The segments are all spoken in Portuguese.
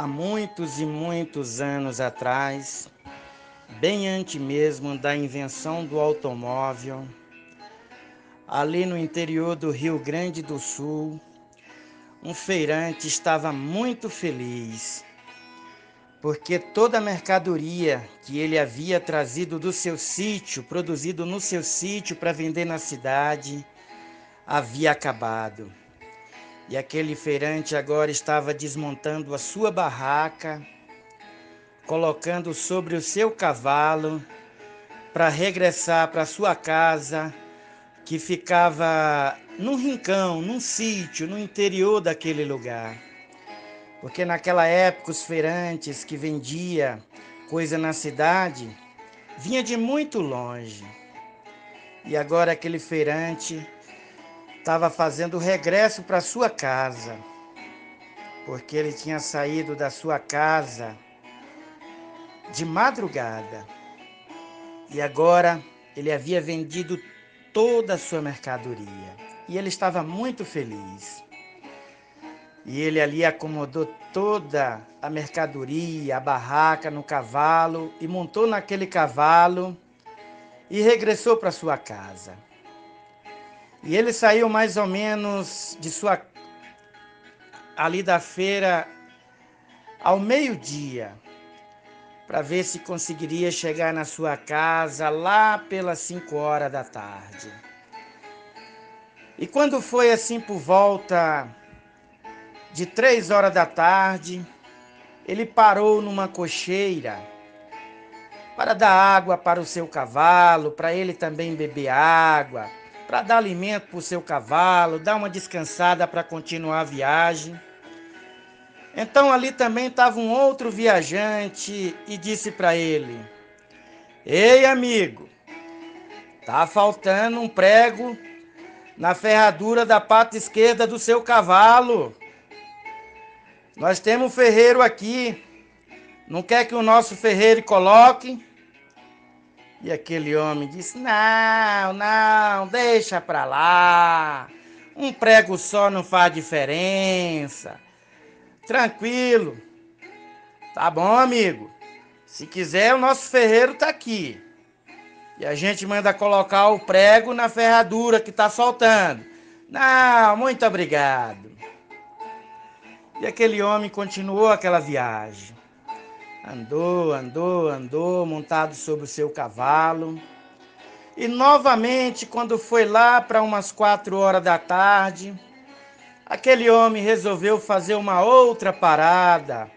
Há muitos e muitos anos atrás, bem antes mesmo da invenção do automóvel, ali no interior do Rio Grande do Sul, um feirante estava muito feliz, porque toda a mercadoria que ele havia trazido do seu sítio, produzido no seu sítio para vender na cidade, havia acabado. E aquele feirante agora estava desmontando a sua barraca, colocando sobre o seu cavalo para regressar para sua casa, que ficava num rincão, num sítio, no interior daquele lugar. Porque naquela época os feirantes que vendia coisa na cidade vinha de muito longe. E agora aquele feirante estava fazendo o regresso para sua casa, porque ele tinha saído da sua casa de madrugada. E agora ele havia vendido toda a sua mercadoria. E ele estava muito feliz. E ele ali acomodou toda a mercadoria, a barraca no cavalo e montou naquele cavalo e regressou para sua casa. E ele saiu mais ou menos ali da feira ao meio-dia, para ver se conseguiria chegar na sua casa lá pelas 5 horas da tarde. E quando foi assim por volta de 3 horas da tarde, ele parou numa cocheira para dar água para o seu cavalo, para ele também beber água, para dar alimento para o seu cavalo, dar uma descansada para continuar a viagem. Então ali também estava um outro viajante e disse para ele: Ei, amigo, tá faltando um prego na ferradura da pata esquerda do seu cavalo. Nós temos um ferreiro aqui. Não quer que o nosso ferreiro coloque? E aquele homem disse: Não, não, deixa pra lá. Um prego só não faz diferença. Tranquilo. Tá bom, amigo. Se quiser, o nosso ferreiro tá aqui. E a gente manda colocar o prego na ferradura que tá faltando. Não, muito obrigado. E aquele homem continuou aquela viagem. Andou, montado sobre o seu cavalo. E novamente, quando foi lá para umas 4 horas da tarde, aquele homem resolveu fazer uma outra parada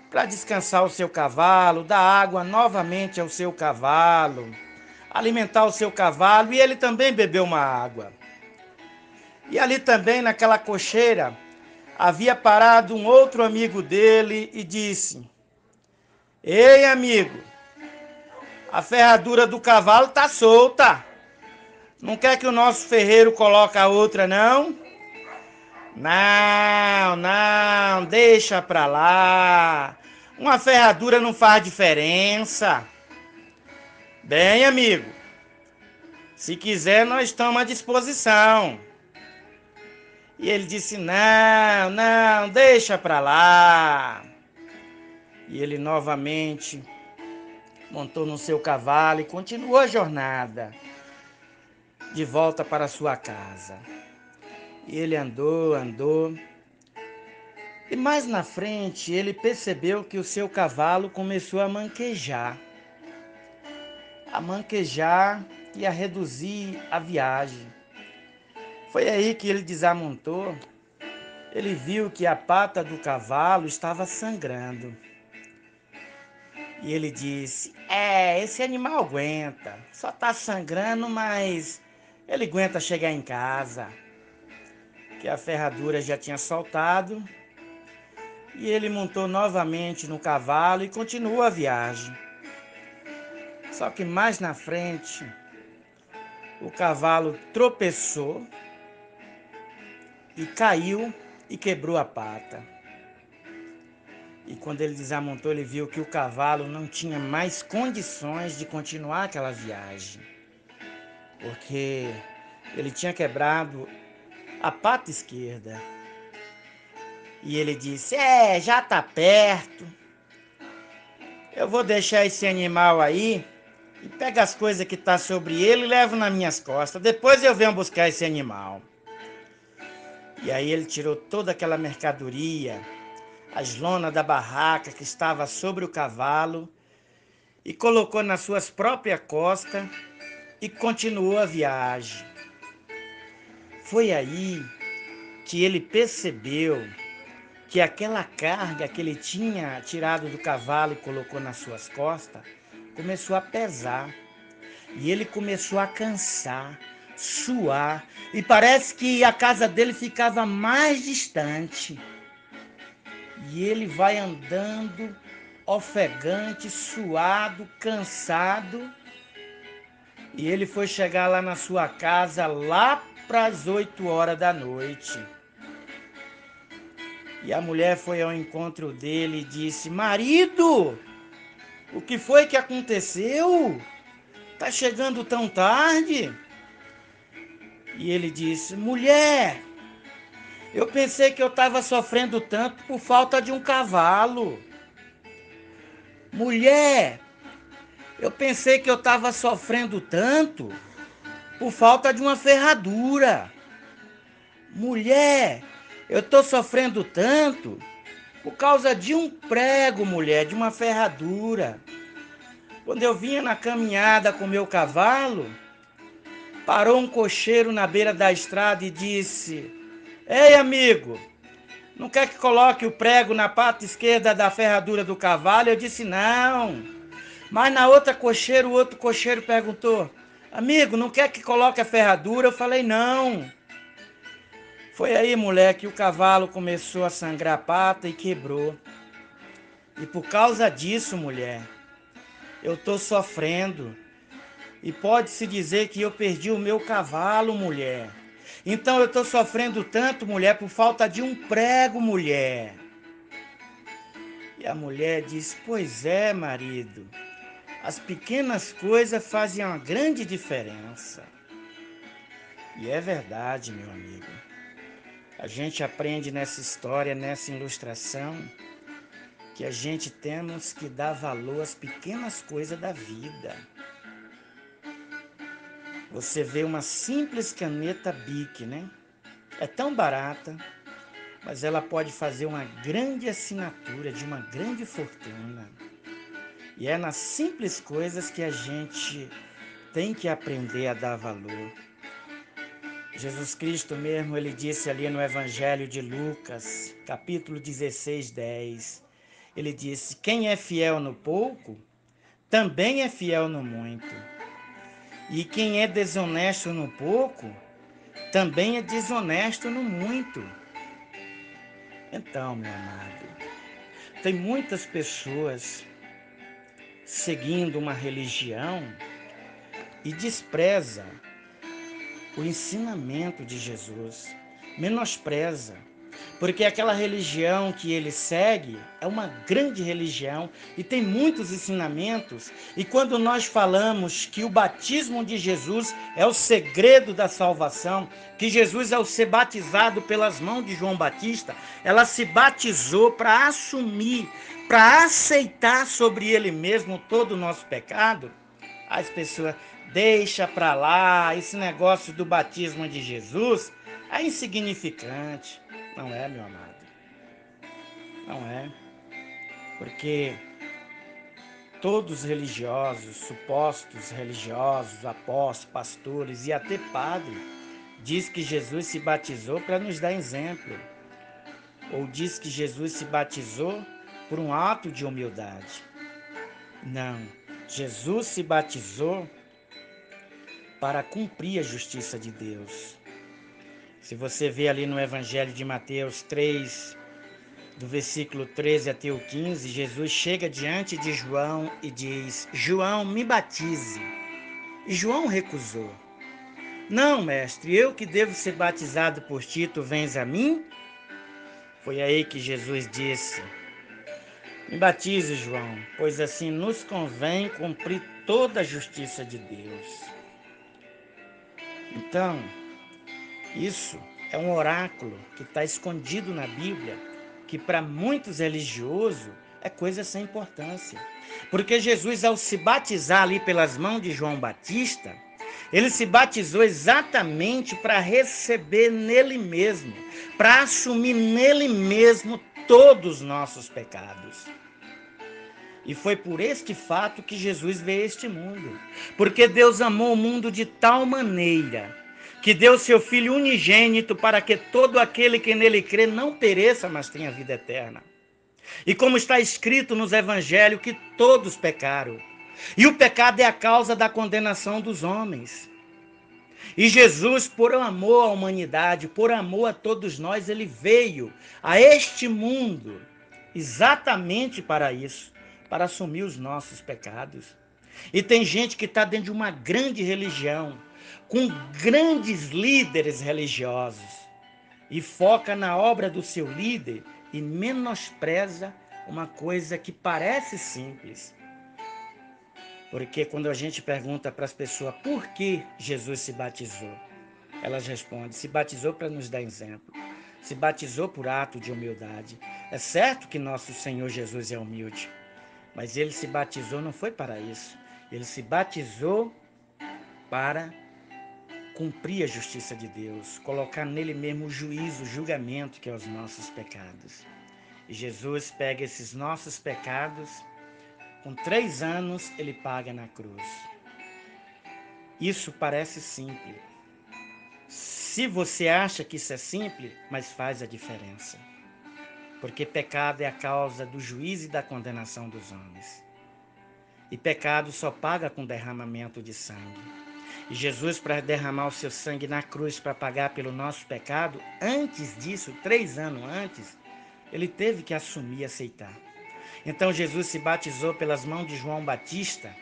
para descansar o seu cavalo, dar água novamente ao seu cavalo, alimentar o seu cavalo e ele também bebeu uma água. E ali também, naquela cocheira, havia parado um outro amigo dele e disse: Ei, amigo, a ferradura do cavalo tá solta. Não quer que o nosso ferreiro coloque a outra, não? Não, não, deixa pra lá. Uma ferradura não faz diferença. Bem, amigo, se quiser, nós estamos à disposição. E ele disse: Não, não, deixa pra lá. E ele novamente montou no seu cavalo e continuou a jornada de volta para sua casa. E ele andou. E mais na frente ele percebeu que o seu cavalo começou a manquejar. A manquejar e a reduzir a viagem. Foi aí que ele desamontou. Ele viu que a pata do cavalo estava sangrando. E ele disse: esse animal aguenta. Só está sangrando, mas ele aguenta chegar em casa. Que a ferradura já tinha soltado. E ele montou novamente no cavalo e continuou a viagem. Só que mais na frente, o cavalo tropeçou e caiu e quebrou a pata. E quando ele desamontou, ele viu que o cavalo não tinha mais condições de continuar aquela viagem, porque ele tinha quebrado a pata esquerda. E ele disse: já tá perto. Eu vou deixar esse animal aí e pego as coisas que tá sobre ele e levo nas minhas costas. Depois eu venho buscar esse animal. E aí ele tirou toda aquela mercadoria, as lonas da barraca que estava sobre o cavalo e colocou nas suas próprias costas e continuou a viagem. Foi aí que ele percebeu que aquela carga que ele tinha tirado do cavalo e colocou nas suas costas começou a pesar. E ele começou a cansar, suar, e parece que a casa dele ficava mais distante. E ele vai andando, ofegante, suado, cansado. E ele foi chegar lá na sua casa lá para as 8 horas da noite. E a mulher foi ao encontro dele e disse: marido, o que foi que aconteceu? Tá chegando tão tarde? E ele disse: mulher, eu pensei que eu estava sofrendo tanto por falta de um cavalo. Mulher, eu pensei que eu estava sofrendo tanto por falta de uma ferradura. Mulher, eu estou sofrendo tanto por causa de um prego, mulher, de uma ferradura. Quando eu vinha na caminhada com meu cavalo, parou um cocheiro na beira da estrada e disse: ei, amigo, não quer que coloque o prego na parte esquerda da ferradura do cavalo? Eu disse: não. Mas na outra cocheira, o outro cocheiro perguntou: amigo, não quer que coloque a ferradura? Eu falei: não. Foi aí, mulher, que o cavalo começou a sangrar a pata e quebrou. E por causa disso, mulher, eu tô sofrendo. E pode-se dizer que eu perdi o meu cavalo, mulher. Então eu tô sofrendo tanto, mulher, por falta de um prego, mulher. E a mulher disse: pois é, marido. As pequenas coisas fazem uma grande diferença. E é verdade, meu amigo. A gente aprende nessa história, nessa ilustração, que a gente temos que dar valor às pequenas coisas da vida. Você vê uma simples caneta Bic, né? É tão barata, mas ela pode fazer uma grande assinatura de uma grande fortuna. E é nas simples coisas que a gente tem que aprender a dar valor. Jesus Cristo mesmo, ele disse ali no Evangelho de Lucas, capítulo 16, 10, ele disse: quem é fiel no pouco, também é fiel no muito. E quem é desonesto no pouco, também é desonesto no muito. Então, meu amado, tem muitas pessoas seguindo uma religião e despreza o ensinamento de Jesus, menospreza, porque aquela religião que ele segue é uma grande religião e tem muitos ensinamentos. E quando nós falamos que o batismo de Jesus é o segredo da salvação, que Jesus, ao ser batizado pelas mãos de João Batista, ela se batizou para assumir, para aceitar sobre ele mesmo todo o nosso pecado. As pessoas deixa para lá, esse negócio do batismo de Jesus é insignificante. Não é, meu amado? Não é. Porque todos os religiosos, supostos religiosos, apóstolos, pastores e até padre, diz que Jesus se batizou para nos dar exemplo. Ou diz que Jesus se batizou por um ato de humildade. Não. Jesus se batizou para cumprir a justiça de Deus. Se você vê ali no Evangelho de Mateus 3, do versículo 13 até o 15, Jesus chega diante de João e diz: João, me batize. E João recusou. Não, mestre, eu que devo ser batizado por ti, tu vens a mim? Foi aí que Jesus disse: me batize, João, pois assim nos convém cumprir toda a justiça de Deus. Então, isso é um oráculo que está escondido na Bíblia que para muitos religiosos é coisa sem importância. Porque Jesus, ao se batizar ali pelas mãos de João Batista, ele se batizou exatamente para receber nele mesmo, para assumir nele mesmo todos os nossos pecados. E foi por este fato que Jesus veio a este mundo. Porque Deus amou o mundo de tal maneira que deu seu Filho unigênito para que todo aquele que nele crê não pereça, mas tenha vida eterna. E como está escrito nos evangelhos que todos pecaram. E o pecado é a causa da condenação dos homens. E Jesus, por amor à humanidade, por amor a todos nós, ele veio a este mundo exatamente para isso, para assumir os nossos pecados. E tem gente que está dentro de uma grande religião, com grandes líderes religiosos, e foca na obra do seu líder e menospreza uma coisa que parece simples. Porque quando a gente pergunta para as pessoas por que Jesus se batizou, elas respondem: se batizou para nos dar exemplo, se batizou por ato de humildade. É certo que nosso Senhor Jesus é humilde, mas ele se batizou não foi para isso. Ele se batizou para cumprir a justiça de Deus, colocar nele mesmo o juízo, o julgamento que é os nossos pecados. E Jesus pega esses nossos pecados, com 3 anos ele paga na cruz. Isso parece simples. Se você acha que isso é simples, mas faz a diferença. Porque pecado é a causa do juízo e da condenação dos homens. E pecado só paga com derramamento de sangue. E Jesus, para derramar o seu sangue na cruz para pagar pelo nosso pecado, antes disso, 3 anos antes, ele teve que assumir e aceitar. Então Jesus se batizou pelas mãos de João Batista,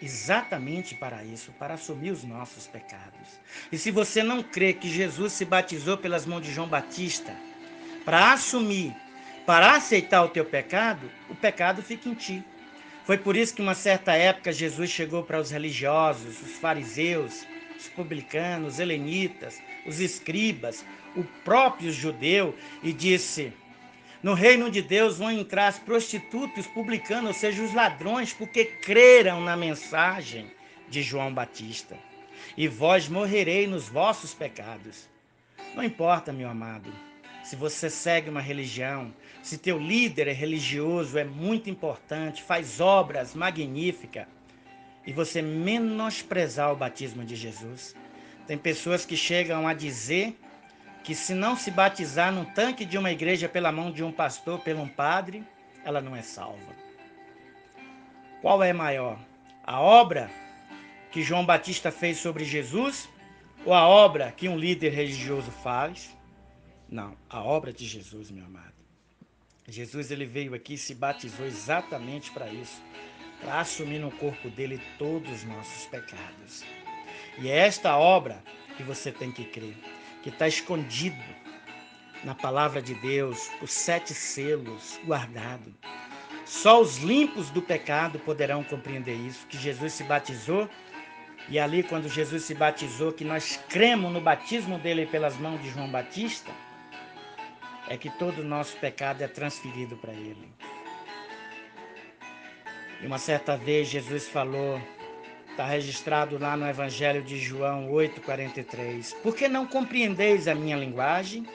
exatamente para isso, para assumir os nossos pecados. E se você não crê que Jesus se batizou pelas mãos de João Batista, para assumir, para aceitar o teu pecado, o pecado fica em ti. Foi por isso que uma certa época Jesus chegou para os religiosos, os fariseus, os publicanos, os helenitas, os escribas, o próprio judeu, e disse: no reino de Deus vão entrar as prostitutas, os publicanos, ou seja, os ladrões, porque creram na mensagem de João Batista. E vós morrereis nos vossos pecados. Não importa, meu amado, se você segue uma religião, se teu líder é religioso, é muito importante, faz obras magníficas, e você menosprezar o batismo de Jesus. Tem pessoas que chegam a dizer que se não se batizar no tanque de uma igreja pela mão de um pastor, pelo um padre, ela não é salva. Qual é maior? A obra que João Batista fez sobre Jesus ou a obra que um líder religioso faz? Não, a obra de Jesus, meu amado. Jesus, ele veio aqui e se batizou exatamente para isso, para assumir no corpo dele todos os nossos pecados. E é esta obra que você tem que crer, que está escondido na palavra de Deus, os 7 selos guardados. Só os limpos do pecado poderão compreender isso, que Jesus se batizou, e ali quando Jesus se batizou, que nós cremos no batismo dele pelas mãos de João Batista, é que todo o nosso pecado é transferido para ele. E uma certa vez Jesus falou, está registrado lá no Evangelho de João 8,43, por que não compreendeis a minha linguagem?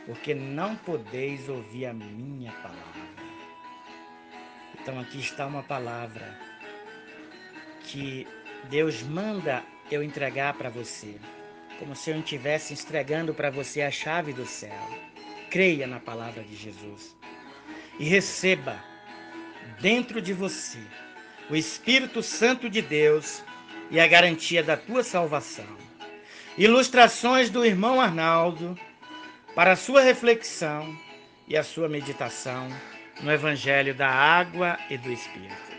Porque não podeis ouvir a minha palavra. Então aqui está uma palavra que Deus manda eu entregar para você, como se eu estivesse entregando para você a chave do céu. Creia na palavra de Jesus e receba dentro de você o Espírito Santo de Deus e a garantia da tua salvação. Ilustrações do irmão Arnaldo para a sua reflexão e a sua meditação no Evangelho da Água e do Espírito.